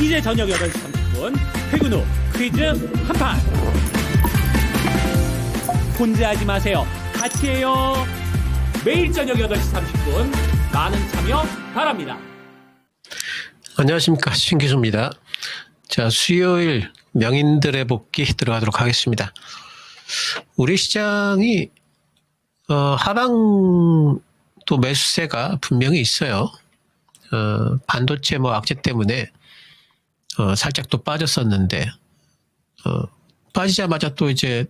이제 저녁 8시 30분 퇴근 후 퀴즈 한판. 혼자 하지 마세요. 같이 해요. 매일 저녁 8시 30분 많은 참여 바랍니다. 안녕하십니까, 신기수입니다. 자, 수요일 명인들의 복귀 들어가도록 하겠습니다. 우리 시장이 하방 또 매수세가 분명히 있어요. 반도체 악재 때문에 살짝 또 빠졌었는데 빠지자마자 또 이제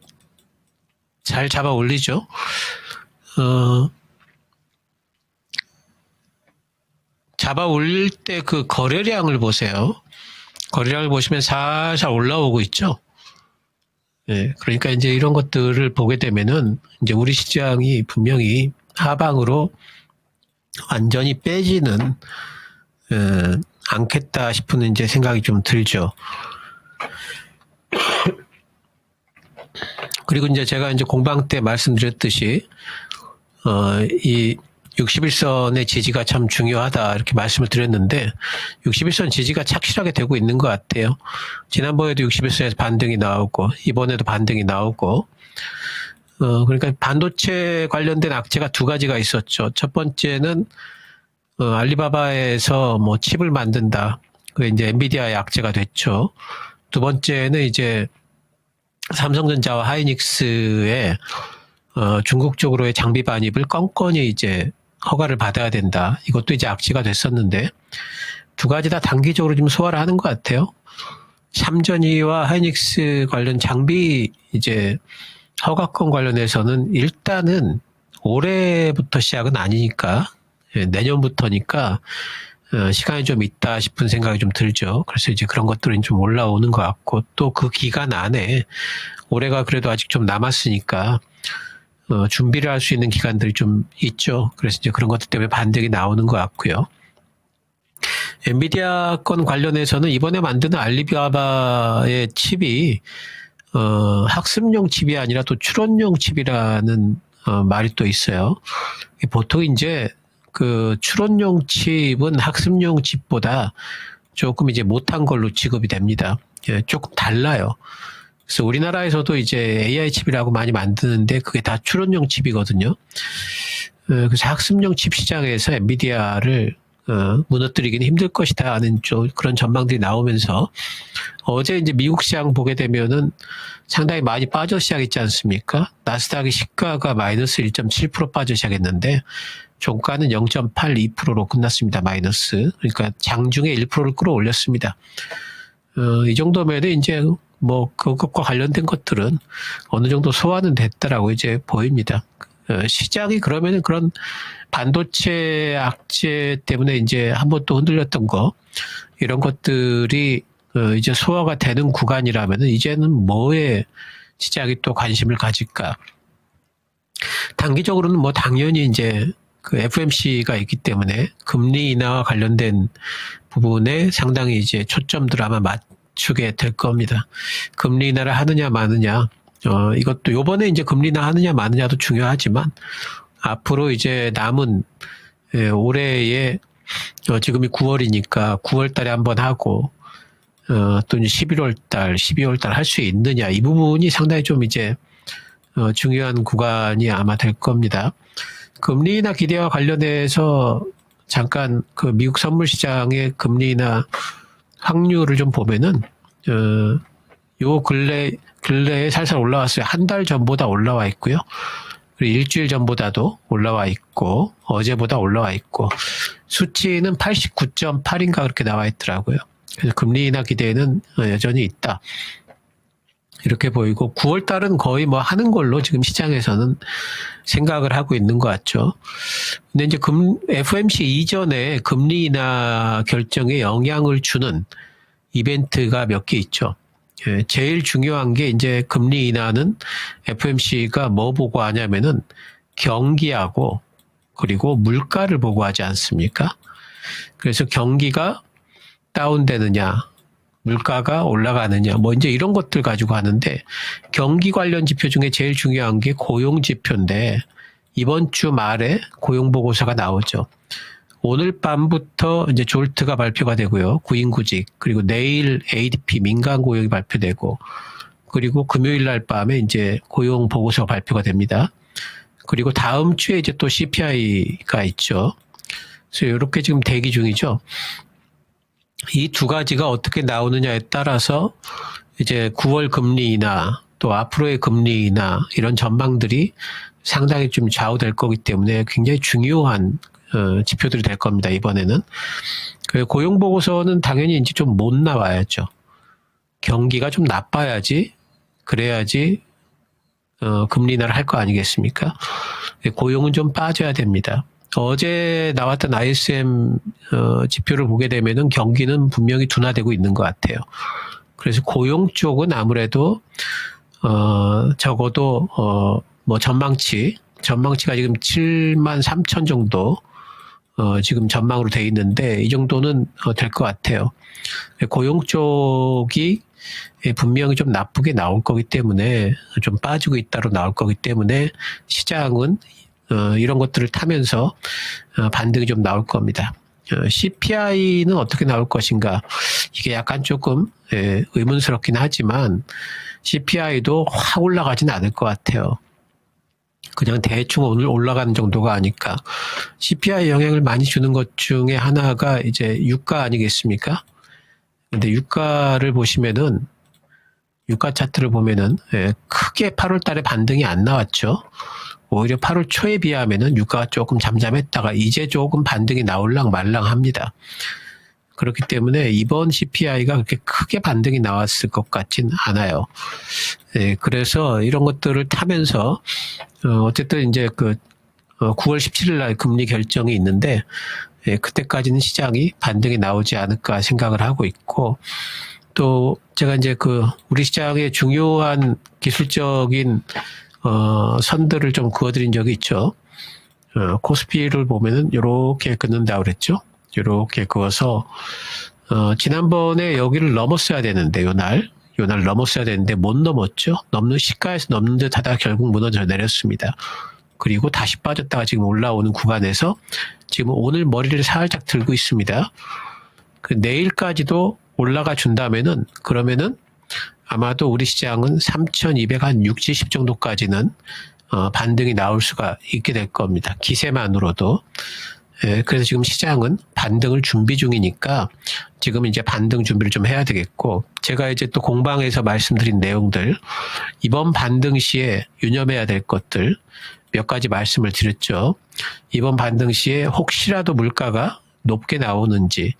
잘 잡아 올리죠. 잡아 올릴 때 그 거래량을 보세요. 거래량을 보시면 살살 올라오고 있죠. 예, 그러니까 이제 이런 것들을 보게 되면은 이제 우리 시장이 분명히 하방으로 완전히 빼지는 않겠다 싶은 이제 생각이 좀 들죠. 그리고 이제 제가 이제 공방 때 말씀드렸듯이 이 61선의 지지가 참 중요하다 이렇게 말씀을 드렸는데 61선 지지가 착실하게 되고 있는 것 같아요. 지난번에도 61선에서 반등이 나오고 이번에도 반등이 나오고 그러니까 반도체 관련된 악재가 두 가지가 있었죠. 첫 번째는 알리바바에서 뭐 칩을 만든다. 그게 이제 엔비디아의 악재가 됐죠. 두 번째는 이제 삼성전자와 하이닉스의 중국 쪽으로의 장비 반입을 껌껌이 이제 허가를 받아야 된다. 이것도 이제 악재가 됐었는데 두 가지 다 단기적으로 좀 소화를 하는 것 같아요. 삼전이와 하이닉스 관련 장비 이제 허가권 관련해서는 일단은 올해부터 시작은 아니니까 내년부터니까 시간이 좀 있다 싶은 생각이 좀 들죠. 그래서 이제 그런 것들은 좀 올라오는 것 같고 또 그 기간 안에 올해가 그래도 아직 좀 남았으니까 준비를 할 수 있는 기간들이 좀 있죠. 그래서 이제 그런 것들 때문에 반등이 나오는 것 같고요. 엔비디아 건 관련해서는 이번에 만드는 알리바바의 칩이 학습용 칩이 아니라 또 추론용 칩이라는 말이 또 있어요. 보통 이제 그 추론용 칩은 학습용 칩보다 조금 이제 못한 걸로 취급이 됩니다. 조금 달라요. 그래서 우리나라에서도 이제 AI 칩이라고 많이 만드는데 그게 다 추론용 칩이거든요. 그래서 학습용 칩 시장에서 엔비디아를 무너뜨리기는 힘들 것이다 하는 좀 그런 전망들이 나오면서 어제 이제 미국 시장 보게 되면은 상당히 많이 빠져 시작했지 않습니까? 나스닥의 시가가 마이너스 1.7% 빠져 시작했는데 종가는 0.82%로 끝났습니다. 마이너스. 그러니까 장중에 1%를 끌어올렸습니다. 이 정도면 이제 뭐 그것과 관련된 것들은 어느 정도 소화는 됐다라고 이제 보입니다. 시장이 그러면은 그런 반도체 악재 때문에 이제 한번 또 흔들렸던 거 이런 것들이 이제 소화가 되는 구간이라면은 이제는 뭐에 시장이 또 관심을 가질까? 단기적으로는 뭐 당연히 이제 그 FOMC가 있기 때문에 금리 인하와 관련된 부분에 상당히 이제 초점들을 아마 맞추게 될 겁니다. 금리 인하를 하느냐 마느냐, 이것도 요번에 이제 금리 인하 하느냐 마느냐도 중요하지만 앞으로 이제 남은 올해에 지금이 9월이니까 9월 달에 한번 하고 또 이제 11월 달, 12월 달 할 수 있느냐 이 부분이 상당히 좀 이제 중요한 구간이 아마 될 겁니다. 금리 인하 기대와 관련해서 잠깐 그 미국 선물 시장의 금리 인하 확률을 좀 보면은 요 근래에 살살 올라왔어요. 한 달 전보다 올라와 있고요. 그리고 일주일 전보다도 올라와 있고 어제보다 올라와 있고 수치는 89.8인가 그렇게 나와 있더라고요. 그래서 금리 인하 기대는 여전히 있다. 이렇게 보이고 9월 달은 거의 뭐 하는 걸로 지금 시장에서는 생각을 하고 있는 것 같죠. 근데 이제 FOMC 이전에 금리 인하 결정에 영향을 주는 이벤트가 몇 개 있죠. 제일 중요한 게 이제 금리 인하는 FOMC가 뭐 보고 하냐면은 경기하고 그리고 물가를 보고 하지 않습니까? 그래서 경기가 다운되느냐, 물가가 올라가느냐, 뭐 이제 이런 것들 가지고 하는데 경기 관련 지표 중에 제일 중요한 게 고용 지표인데 이번 주 말에 고용 보고서가 나오죠. 오늘 밤부터 이제 졸트가 발표가 되고요. 구인구직, 그리고 내일 ADP 민간 고용이 발표되고, 그리고 금요일 날 밤에 이제 고용 보고서가 발표가 됩니다. 그리고 다음 주에 이제 또 CPI가 있죠. 그래서 이렇게 지금 대기 중이죠. 이 두 가지가 어떻게 나오느냐에 따라서 이제 9월 금리 인하 또 앞으로의 금리 인하 이런 전망들이 상당히 좀 좌우될 거기 때문에 굉장히 중요한 지표들이 될 겁니다. 이번에는. 고용 보고서는 당연히 이제 좀 못 나와야죠. 경기가 좀 나빠야지 그래야지 금리 인하를 할 거 아니겠습니까? 고용은 좀 빠져야 됩니다. 어제 나왔던 ISM 지표를 보게 되면은 경기는 분명히 둔화되고 있는 것 같아요. 그래서 고용 쪽은 아무래도 적어도 뭐 전망치가 지금 7만 3천 정도 지금 전망으로 돼 있는데 이 정도는 될 것 같아요. 고용 쪽이 분명히 좀 나쁘게 나올 거기 때문에 좀 빠지고 있다로 나올 거기 때문에 시장은 이런 것들을 타면서 반등이 좀 나올 겁니다. CPI는 어떻게 나올 것인가 이게 약간 조금 의문스럽긴 하지만 CPI도 확 올라가진 않을 것 같아요. 그냥 대충 오늘 올라가는 정도가 아니까 CPI 영향을 많이 주는 것 중에 하나가 이제 유가 아니겠습니까? 근데 유가를 보시면은 유가 차트를 보면은 크게 8월 달에 반등이 안 나왔죠. 오히려 8월 초에 비하면은 유가가 조금 잠잠했다가 이제 조금 반등이 나올랑 말랑 합니다. 그렇기 때문에 이번 CPI가 그렇게 크게 반등이 나왔을 것 같진 않아요. 그래서 이런 것들을 타면서 어쨌든 이제 9월 17일 날 금리 결정이 있는데 그때까지는 시장이 반등이 나오지 않을까 생각을 하고 있고 또 제가 이제 우리 시장의 중요한 기술적인 선들을 좀 그어드린 적이 있죠. 코스피를 보면은 요렇게 긋는다고 그랬죠. 요렇게 그어서 지난번에 여기를 넘었어야 되는데 요날 넘었어야 되는데 못 넘었죠. 시가에서 넘는 듯 하다가 결국 무너져 내렸습니다. 그리고 다시 빠졌다가 지금 올라오는 구간에서 지금 오늘 머리를 살짝 들고 있습니다. 내일까지도 올라가 준다면은 그러면은 아마도 우리 시장은 3,260 정도까지는 반등이 나올 수가 있게 될 겁니다. 기세만으로도. 그래서 지금 시장은 반등을 준비 중이니까 지금 이제 반등 준비를 좀 해야 되겠고 제가 이제 또 공방에서 말씀드린 내용들 이번 반등 시에 유념해야 될 것들 몇 가지 말씀을 드렸죠. 이번 반등 시에 혹시라도 물가가 높게 나오는지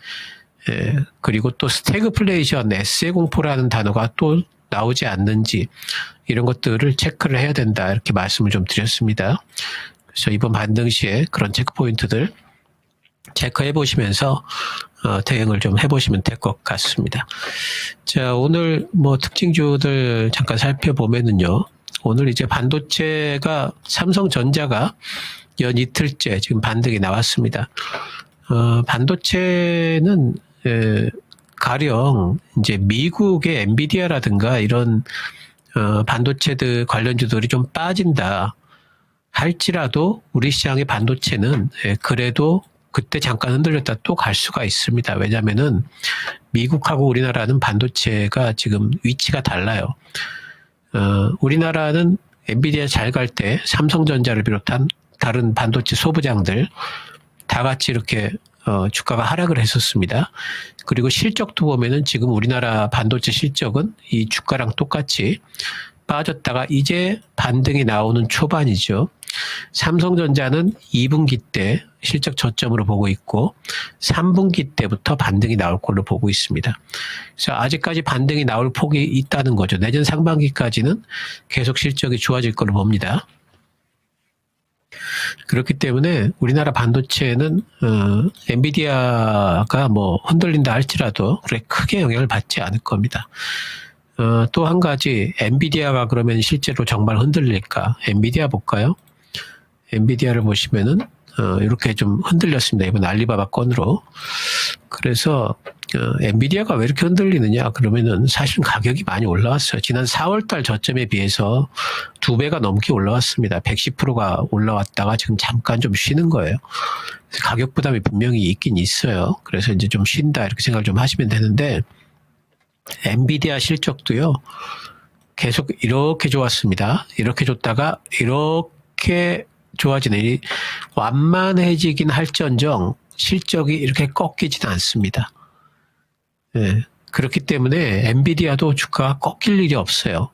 그리고 또 스태그플레이션, S의 공포라는 단어가 또 나오지 않는지 이런 것들을 체크를 해야 된다 이렇게 말씀을 좀 드렸습니다. 그래서 이번 반등 시에 그런 체크 포인트들 체크해 보시면서 대응을 좀 해보시면 될 것 같습니다. 자, 오늘 뭐 특징주들 잠깐 살펴보면은요. 오늘 이제 반도체가 삼성전자가 연 이틀째 지금 반등이 나왔습니다. 반도체는 가령 이제 미국의 엔비디아라든가 이런 반도체들 관련주들이 좀 빠진다 할지라도 우리 시장의 반도체는 그래도 그때 잠깐 흔들렸다 또 갈 수가 있습니다. 왜냐면은 미국하고 우리나라는 반도체가 지금 위치가 달라요. 우리나라는 엔비디아 잘 갈 때 삼성전자를 비롯한 다른 반도체 소부장들 다 같이 이렇게 주가가 하락을 했었습니다. 그리고 실적도 보면은 지금 우리나라 반도체 실적은 이 주가랑 똑같이 빠졌다가 이제 반등이 나오는 초반이죠. 삼성전자는 2분기 때 실적 저점으로 보고 있고 3분기 때부터 반등이 나올 걸로 보고 있습니다. 그래서 아직까지 반등이 나올 폭이 있다는 거죠. 내년 상반기까지는 계속 실적이 좋아질 걸로 봅니다. 그렇기 때문에 우리나라 반도체는 엔비디아가 뭐 흔들린다 할지라도 그렇게 크게 영향을 받지 않을 겁니다. 또 한 가지 엔비디아가 그러면 실제로 정말 흔들릴까? 엔비디아 볼까요? 엔비디아를 보시면은 이렇게 좀 흔들렸습니다. 이번 알리바바 건으로. 그래서 엔비디아가 왜 이렇게 흔들리느냐? 그러면은 사실 가격이 많이 올라왔어요. 지난 4월달 저점에 비해서 2배가 넘게 올라왔습니다. 110%가 올라왔다가 지금 잠깐 좀 쉬는 거예요. 가격 부담이 분명히 있긴 있어요. 그래서 이제 좀 쉰다 이렇게 생각을 좀 하시면 되는데 엔비디아 실적도요. 계속 이렇게 좋았습니다. 이렇게 좋다가 이렇게 좋아지는 이 완만해지긴 할지언정 실적이 이렇게 꺾이지는 않습니다. 예, 그렇기 때문에 엔비디아도 주가가 꺾일 일이 없어요.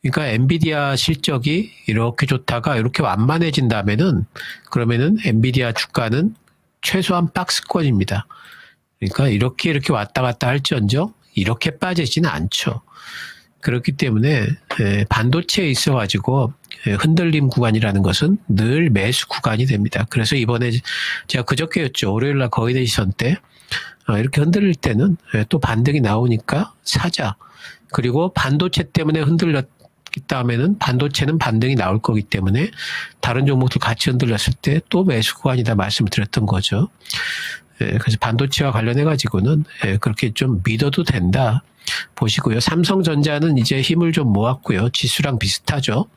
그러니까 엔비디아 실적이 이렇게 좋다가 이렇게 완만해진다면은 그러면은 엔비디아 주가는 최소한 박스권입니다. 그러니까 이렇게 왔다 갔다 할지언정 이렇게 빠지지는 않죠. 그렇기 때문에 반도체에 있어가지고 흔들림 구간이라는 것은 늘 매수 구간이 됩니다. 그래서 이번에 제가 그저께였죠. 월요일날 거의 대시선 때 이렇게 흔들릴 때는 또 반등이 나오니까 사자. 그리고 반도체 때문에 흔들렸기 다음에는 반도체는 반등이 나올 거기 때문에 다른 종목들 같이 흔들렸을 때 또 매수 구간이다 말씀을 드렸던 거죠. 그래서 반도체와 관련해 가지고는 그렇게 좀 믿어도 된다 보시고요. 삼성전자는 이제 힘을 좀 모았고요. 지수랑 비슷하죠.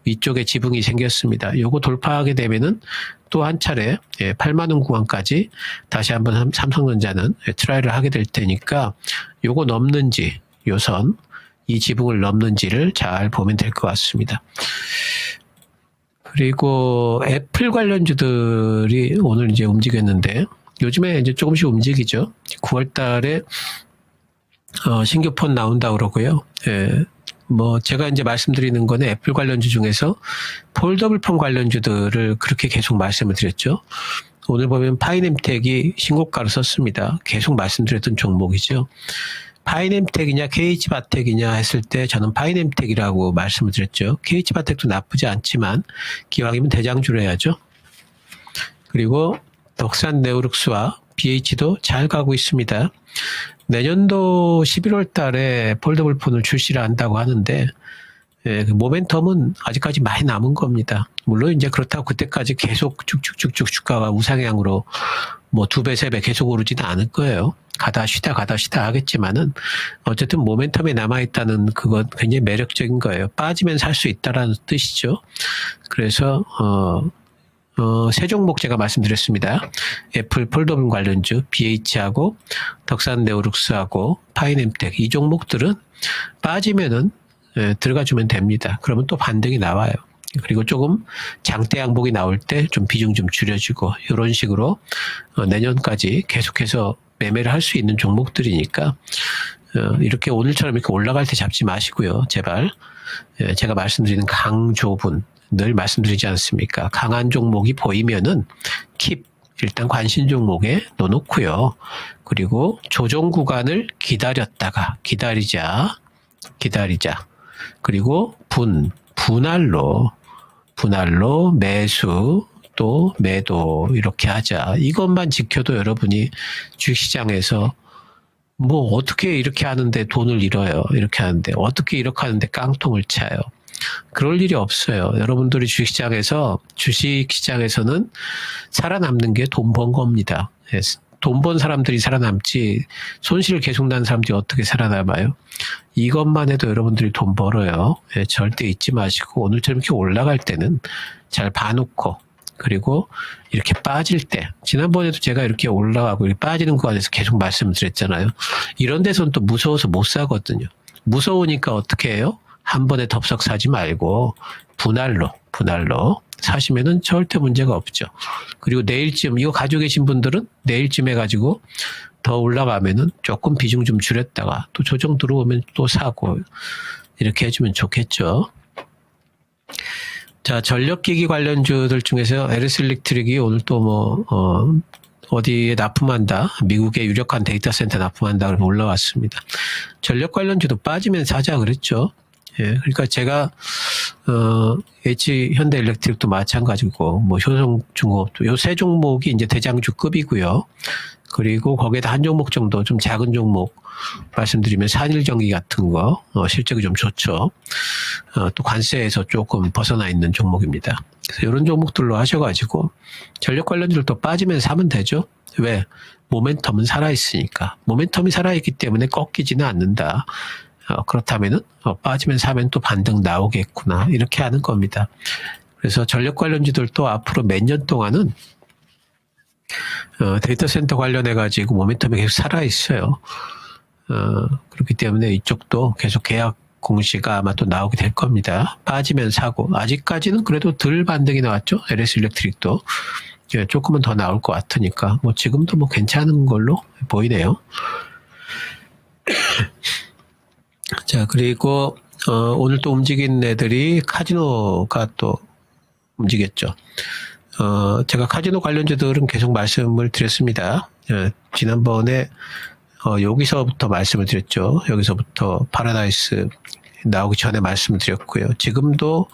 위쪽에 지붕이 생겼습니다. 요거 돌파하게 되면은 또 한 차례 8만 원 구간까지 다시 한번 삼성전자는 트라이를 하게 될 테니까 요거 넘는지 요선 이 지붕을 넘는지를 잘 보면 될 것 같습니다. 그리고 애플 관련주들이 오늘 이제 움직였는데 요즘에 이제 조금씩 움직이죠. 9월 달에 신규 폰 나온다 그러고요. 뭐 제가 이제 말씀드리는 거는 애플 관련주 중에서 폴더블 폰 관련주들을 그렇게 계속 말씀을 드렸죠. 오늘 보면 파이nem텍이 신고가를 썼습니다. 계속 말씀드렸던 종목이죠. 파이nem텍이냐 KH바텍이냐 했을 때 저는 파이nem텍이라고 말씀을 드렸죠. KH바텍도 나쁘지 않지만 기왕이면 대장주를 해야죠. 그리고 덕산 네오룩스와 BH도 잘 가고 있습니다. 내년도 11월 달에 폴더블 폰을 출시를 한다고 하는데 그 모멘텀은 아직까지 많이 남은 겁니다. 물론 이제 그렇다고 그때까지 계속 쭉쭉쭉쭉 주가가 우상향으로 뭐 2배, 3배 계속 오르지는 않을 거예요. 가다 쉬다 하겠지만은 어쨌든 모멘텀에 남아있다는 그건 굉장히 매력적인 거예요. 빠지면 살 수 있다라는 뜻이죠. 그래서 세 종목 제가 말씀드렸습니다. 애플 폴더블 관련주, BH하고 덕산 네오룩스하고 파이nem텍 이 종목들은 빠지면은 들어가주면 됩니다. 그러면 또 반등이 나와요. 그리고 조금 장대 양봉이 나올 때 좀 비중 좀 줄여주고 이런 식으로 내년까지 계속해서 매매를 할 수 있는 종목들이니까 이렇게 오늘처럼 이렇게 올라갈 때 잡지 마시고요. 제발 제가 말씀드리는 강조분 늘 말씀드리지 않습니까? 강한 종목이 보이면은 킵 일단 관심 종목에 넣어놓고요. 그리고 조정 구간을 기다리자. 그리고 분할로 매수 또 매도 이렇게 하자. 이것만 지켜도 여러분이 주식시장에서 뭐 어떻게 이렇게 하는데 돈을 잃어요. 이렇게 하는데 어떻게 이렇게 하는데 깡통을 차요. 그럴 일이 없어요. 여러분들이 주식시장에서는 살아남는 게 돈 번 겁니다. 돈 번 사람들이 살아남지 손실을 계속 난 사람들이 어떻게 살아남아요? 이것만 해도 여러분들이 돈 벌어요. 절대 잊지 마시고 오늘처럼 이렇게 올라갈 때는 잘 봐놓고 그리고 이렇게 빠질 때 지난번에도 제가 이렇게 올라가고 이렇게 빠지는 구간에서 계속 말씀을 드렸잖아요. 이런 데서는 또 무서워서 못 사거든요. 무서우니까 어떻게 해요? 한 번에 덥석 사지 말고 분할로 사시면은 절대 문제가 없죠. 그리고 내일쯤 이거 가지고 계신 분들은 내일쯤 해가지고 더 올라가면은 조금 비중 좀 줄였다가 또 조정 들어오면 또 사고 이렇게 해주면 좋겠죠. 자, 전력기기 관련주들 중에서 에르스일렉트릭이 오늘 또 어디에 납품한다. 미국의 유력한 데이터 센터 납품한다. 그러면 올라왔습니다. 전력 관련주도 빠지면 사자 그랬죠. 예, 그러니까 제가 H현대일렉트릭도 마찬가지고 효성중공업도 요 세 종목이 이제 대장주급이고요. 그리고 거기에다 한 종목 정도 좀 작은 종목 말씀드리면 산일전기 같은 거 실적이 좀 좋죠. 또 관세에서 조금 벗어나 있는 종목입니다. 그래서 이런 종목들로 하셔가지고 전력 관련주를 또 빠지면 사면 되죠. 왜? 모멘텀은 살아있으니까. 모멘텀이 살아있기 때문에 꺾이지는 않는다. 그렇다면은 빠지면 사면 또 반등 나오겠구나 이렇게 하는 겁니다. 그래서 전력 관련주들도 앞으로 몇 년 동안은 데이터 센터 관련해 가지고 모멘텀이 계속 살아 있어요. 그렇기 때문에 이쪽도 계속 계약 공시가 아마 또 나오게 될 겁니다. 빠지면 사고. 아직까지는 그래도 덜 반등이 나왔죠. LS 일렉트릭도. 예, 조금은 더 나올 것 같으니까 뭐 지금도 뭐 괜찮은 걸로 보이네요. 자, 그리고 오늘 또 움직인 애들이 카지노가 또 움직였죠. 제가 카지노 관련주들은 계속 말씀을 드렸습니다. 지난번에 여기서부터 말씀을 드렸죠. 여기서부터 파라다이스 나오기 전에 말씀을 드렸고요. 지금도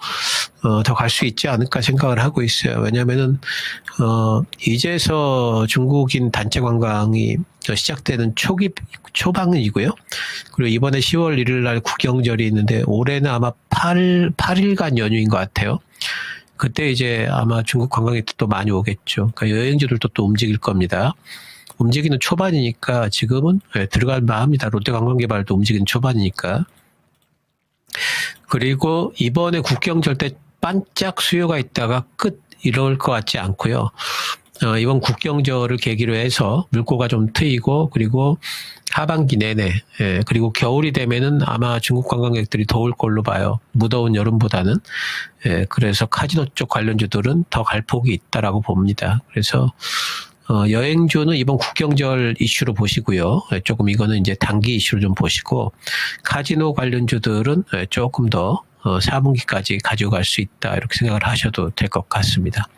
더 갈 수 있지 않을까 생각을 하고 있어요. 왜냐하면은 이제서 중국인 단체 관광이 시작되는 초반이고요. 그리고 이번에 10월 1일 날 국경절이 있는데 올해는 아마 8일간 연휴인 것 같아요. 그때 이제 아마 중국 관광객도 또 많이 오겠죠. 그러니까 여행지들도 또 움직일 겁니다. 움직이는 초반이니까 지금은 들어갈 만합니다. 롯데관광개발도 움직이는 초반이니까. 그리고 이번에 국경절 때 반짝 수요가 있다가 끝 이럴 것 같지 않고요. 이번 국경절을 계기로 해서 물꼬가 좀 트이고 그리고 하반기 내내 그리고 겨울이 되면은 아마 중국 관광객들이 더울 걸로 봐요. 무더운 여름보다는. 그래서 카지노 쪽 관련주들은 더 갈 폭이 있다라고 봅니다. 그래서 여행주는 이번 국경절 이슈로 보시고요. 조금 이거는 이제 단기 이슈로 좀 보시고 카지노 관련주들은 조금 더 4분기까지 가져갈 수 있다 이렇게 생각을 하셔도 될 것 같습니다.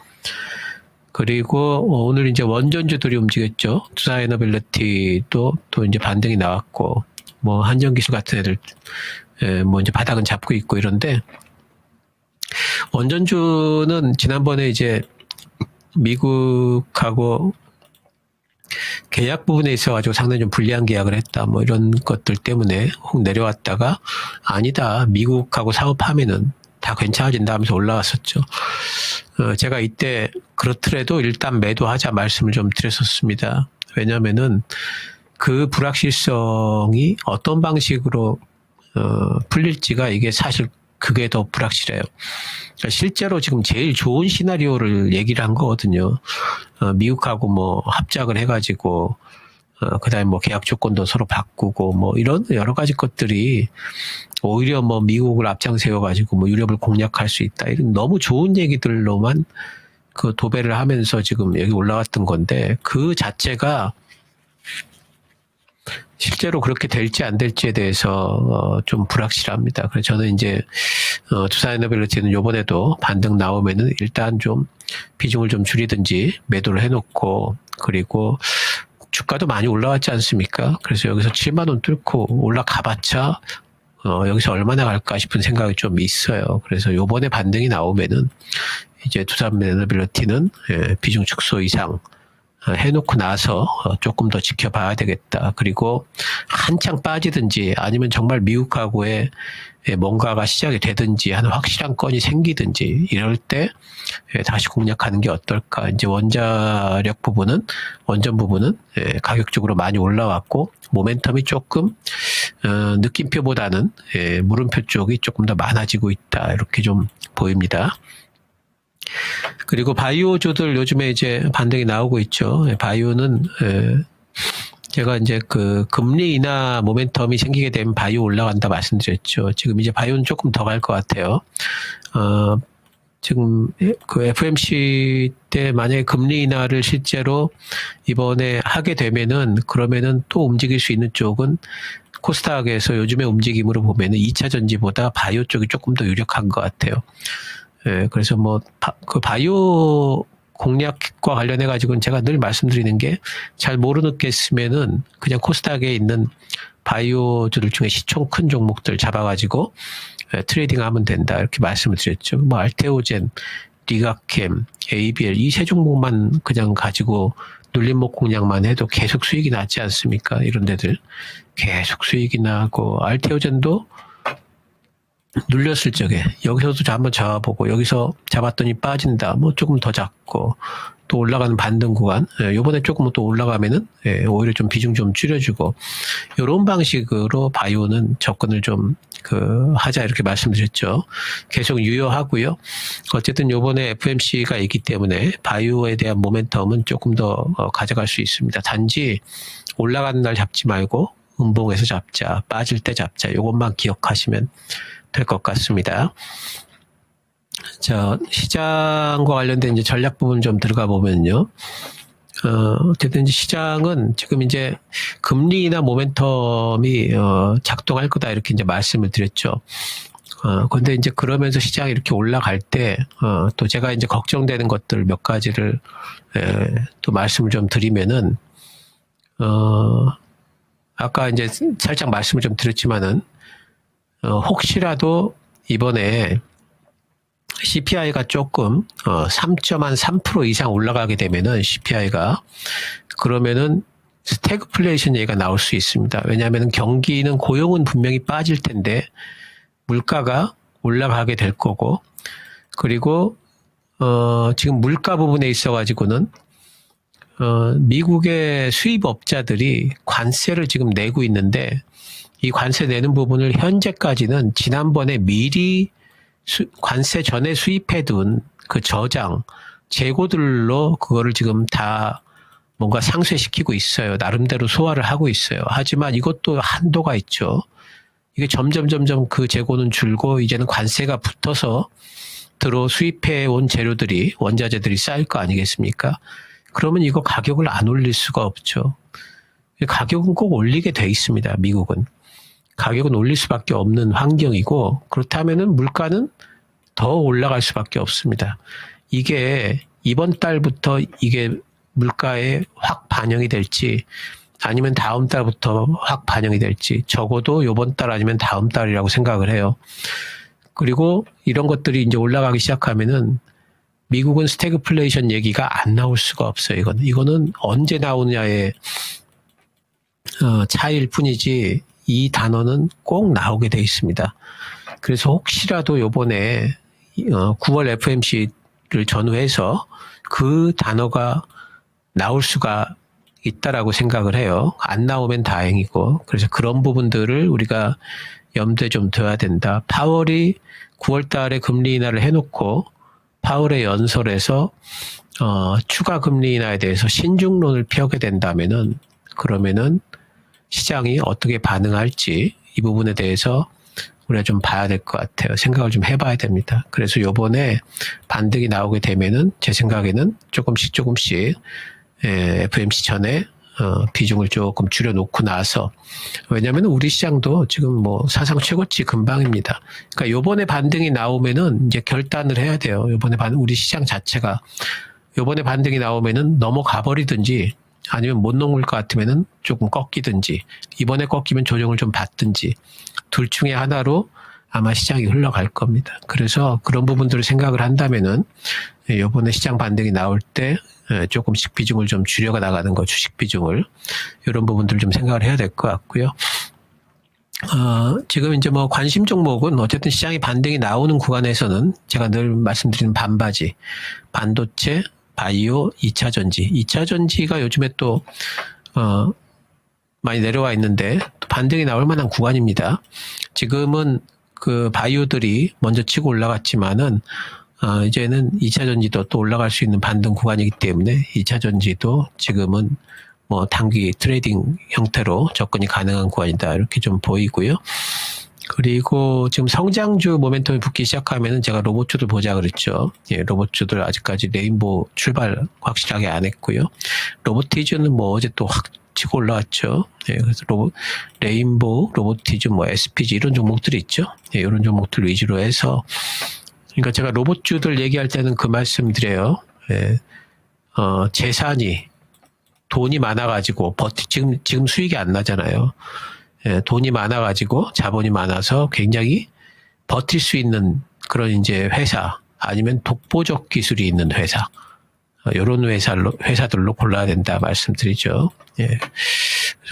그리고 오늘 이제 원전주들이 움직였죠. 투자에너빌리티도 또 이제 반등이 나왔고 뭐 한전기술 같은 애들 뭐 이제 바닥은 잡고 있고 이런데 원전주는 지난번에 이제 미국하고 계약 부분에 있어가지고 상당히 좀 불리한 계약을 했다. 뭐 이런 것들 때문에 혹 내려왔다가 아니다. 미국하고 사업하면은 다 괜찮아진다 하면서 올라왔었죠. 제가 이때 그렇더라도 일단 매도하자 말씀을 좀 드렸었습니다. 왜냐면은 그 불확실성이 어떤 방식으로 풀릴지가 이게 사실 그게 더 불확실해요. 실제로 지금 제일 좋은 시나리오를 얘기를 한 거거든요. 미국하고 뭐 합작을 해가지고, 그 다음에 뭐 계약 조건도 서로 바꾸고 뭐 이런 여러 가지 것들이 오히려 뭐 미국을 앞장세워가지고 뭐 유럽을 공략할 수 있다. 이런 너무 좋은 얘기들로만 그 도배를 하면서 지금 여기 올라왔던 건데 그 자체가 실제로 그렇게 될지 안 될지에 대해서 좀 불확실합니다. 그래서 저는 이제 투자에너빌리티는 요번에도 반등 나오면은 일단 좀 비중을 좀 줄이든지 매도를 해놓고 그리고 주가도 많이 올라왔지 않습니까? 그래서 여기서 7만 원 뚫고 올라가봤자 여기서 얼마나 갈까 싶은 생각이 좀 있어요. 그래서 요번에 반등이 나오면은 이제 투자에너빌리티는 비중 축소 이상 해놓고 나서 조금 더 지켜봐야 되겠다. 그리고 한창 빠지든지 아니면 정말 미국하고의 뭔가가 시작이 되든지 하는 확실한 건이 생기든지 이럴 때 다시 공략하는 게 어떨까. 이제 원전 부분은 가격적으로 많이 올라왔고 모멘텀이 조금 느낌표보다는 물음표 쪽이 조금 더 많아지고 있다. 이렇게 좀 보입니다. 그리고 바이오주들 요즘에 이제 반등이 나오고 있죠. 바이오는 제가 이제 그 금리 인하 모멘텀이 생기게 되면 바이오 올라간다 말씀드렸죠. 지금 이제 바이오는 조금 더 갈 것 같아요. 지금 그 FMC 때 만약에 금리 인하를 실제로 이번에 하게 되면은 그러면은 또 움직일 수 있는 쪽은 코스닥에서 요즘의 움직임으로 보면은 2차 전지보다 바이오 쪽이 조금 더 유력한 것 같아요. 그래서 뭐, 그 바이오 공략과 관련해가지고는 제가 늘 말씀드리는 게 잘 모르겠으면은 그냥 코스닥에 있는 바이오주들 중에 시총 큰 종목들 잡아가지고 트레이딩 하면 된다. 이렇게 말씀을 드렸죠. 뭐, 알테오젠, 리가캠, ABL 이 세 종목만 그냥 가지고 눌림목 공략만 해도 계속 수익이 나지 않습니까? 이런 데들. 계속 수익이 나고, 알테오젠도 눌렸을 적에 여기서도 한번 잡아보고 여기서 잡았더니 빠진다 뭐 조금 더 잡고 또 올라가는 반등 구간, 요번에 조금 또 올라가면은, 오히려 좀 비중 좀 줄여주고, 요런 방식으로 바이오는 접근을 좀, 하자 이렇게 말씀드렸죠. 계속 유효하고요. 어쨌든 요번에 FMC가 있기 때문에 바이오에 대한 모멘텀은 조금 더 가져갈 수 있습니다. 단지 올라가는 날 잡지 말고, 음봉에서 잡자, 빠질 때 잡자, 요것만 기억하시면 될 것 같습니다. 자, 시장과 관련된 이제 전략 부분 좀 들어가 보면요. 어쨌든 이제 시장은 지금 이제 금리나 모멘텀이, 작동할 거다 이렇게 이제 말씀을 드렸죠. 근데 이제 그러면서 시장이 이렇게 올라갈 때, 또 제가 이제 걱정되는 것들 몇 가지를, 또 말씀을 좀 드리면은, 아까 이제 살짝 말씀을 좀 드렸지만은, 혹시라도 이번에 CPI가 조금 3.3% 이상 올라가게 되면은 CPI가 그러면은 스태그플레이션 얘기가 나올 수 있습니다. 왜냐하면 경기는 고용은 분명히 빠질 텐데 물가가 올라가게 될 거고 그리고 지금 물가 부분에 있어가지고는 미국의 수입업자들이 관세를 지금 내고 있는데 이 관세 내는 부분을 현재까지는 지난번에 미리 관세 전에 수입해둔 그 저장, 재고들로 그거를 지금 다 뭔가 상쇄시키고 있어요. 나름대로 소화를 하고 있어요. 하지만 이것도 한도가 있죠. 이게 점점 그 재고는 줄고 이제는 관세가 붙어서 수입해온 재료들이, 원자재들이 쌓일 거 아니겠습니까? 그러면 이거 가격을 안 올릴 수가 없죠. 가격은 꼭 올리게 돼 있습니다. 미국은. 가격은 올릴 수밖에 없는 환경이고 그렇다면은 물가는 더 올라갈 수밖에 없습니다. 이게 이번 달부터 이게 물가에 확 반영이 될지 아니면 다음 달부터 확 반영이 될지 적어도 이번 달 아니면 다음 달이라고 생각을 해요. 그리고 이런 것들이 이제 올라가기 시작하면은 미국은 스태그플레이션 얘기가 안 나올 수가 없어요. 이거는 언제 나오느냐의 차이일 뿐이지 이 단어는 꼭 나오게 돼 있습니다. 그래서 혹시라도 요번에 9월 FMC를 전후해서 그 단어가 나올 수가 있다라고 생각을 해요. 안 나오면 다행이고 그래서 그런 부분들을 우리가 염두에 좀 둬야 된다. 파월이 9월 달에 금리 인하를 해놓고 파월의 연설에서 추가 금리 인하에 대해서 신중론을 펴게 된다면은 그러면은 시장이 어떻게 반응할지 이 부분에 대해서 우리가 좀 봐야 될 것 같아요. 생각을 좀 해봐야 됩니다. 그래서 요번에 반등이 나오게 되면은 제 생각에는 조금씩 FMC 전에 비중을 조금 줄여놓고 나서 왜냐하면 우리 시장도 지금 뭐 사상 최고치 근방입니다. 그러니까 요번에 반등이 나오면은 이제 결단을 해야 돼요. 우리 시장 자체가 요번에 반등이 나오면은 넘어가 버리든지 아니면 못 넘을 것 같으면은 조금 꺾이든지 이번에 꺾이면 조정을 좀 받든지 둘 중에 하나로 아마 시장이 흘러갈 겁니다. 그래서 그런 부분들을 생각을 한다면은 이번에 시장 반등이 나올 때 조금씩 비중을 좀 줄여가 나가는 거 주식 비중을 이런 부분들을 좀 생각을 해야 될 것 같고요. 지금 이제 뭐 관심 종목은 어쨌든 시장이 반등이 나오는 구간에서는 제가 늘 말씀드리는 반바지, 반도체, 바이오, 2차 전지. 2차 전지가 요즘에 또, 많이 내려와 있는데, 또 반등이 나올 만한 구간입니다. 지금은 그 바이오들이 먼저 치고 올라갔지만은, 이제는 2차 전지도 또 올라갈 수 있는 반등 구간이기 때문에 2차 전지도 지금은 뭐 단기 트레이딩 형태로 접근이 가능한 구간이다. 이렇게 좀 보이고요. 그리고 지금 성장주 모멘텀이 붙기 시작하면은 제가 로봇주들 보자 그랬죠. 예, 로봇주들 아직까지 레인보우 출발 확실하게 안 했고요. 로보티즈는 뭐 어제 또 확 치고 올라왔죠. 예, 그래서 레인보우, 로보티즈, 뭐 SPG 이런 종목들이 있죠. 예, 이런 종목들 위주로 해서 그러니까 제가 로봇주들 얘기할 때는 그 말씀 드려요. 예, 재산이 돈이 많아가지고 지금 수익이 안 나잖아요. 예, 돈이 많아가지고 자본이 많아서 굉장히 버틸 수 있는 그런 이제 회사 아니면 독보적 기술이 있는 회사 이런 회사들로 골라야 된다 말씀드리죠. 예,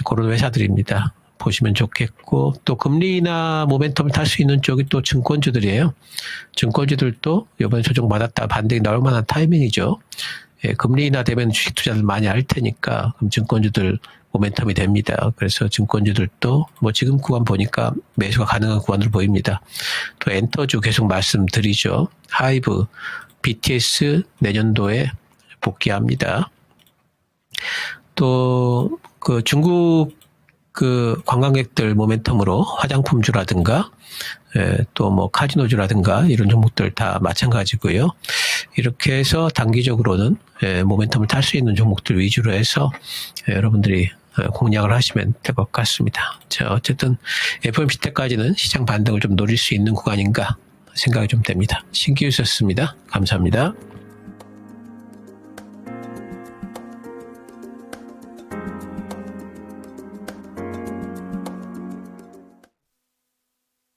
그런 회사들입니다. 보시면 좋겠고 또 금리나 모멘텀을 탈 수 있는 쪽이 또 증권주들이에요. 증권주들도 이번에 조정 받았다 반등이 나올 만한 타이밍이죠. 금리 인하되면 주식 투자를 많이 할 테니까 그럼 증권주들 모멘텀이 됩니다. 그래서 증권주들도 뭐 지금 구간 보니까 매수가 가능한 구간으로 보입니다. 또 엔터주 계속 말씀드리죠. 하이브, BTS 내년도에 복귀합니다. 또 그 중국 그 관광객들 모멘텀으로 화장품주라든가 또 뭐 카지노주라든가 이런 종목들 다 마찬가지고요. 이렇게 해서 단기적으로는 모멘텀을 탈 수 있는 종목들 위주로 해서 여러분들이 공략을 하시면 될 것 같습니다. 자, 어쨌든 FOMC 때까지는 시장 반등을 좀 노릴 수 있는 구간인가 생각이 좀 됩니다. 신기우였습니다. 감사합니다.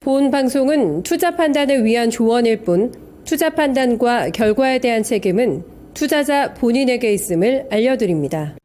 본 방송은 투자 판단을 위한 조언일 뿐 투자 판단과 결과에 대한 책임은 투자자 본인에게 있음을 알려드립니다.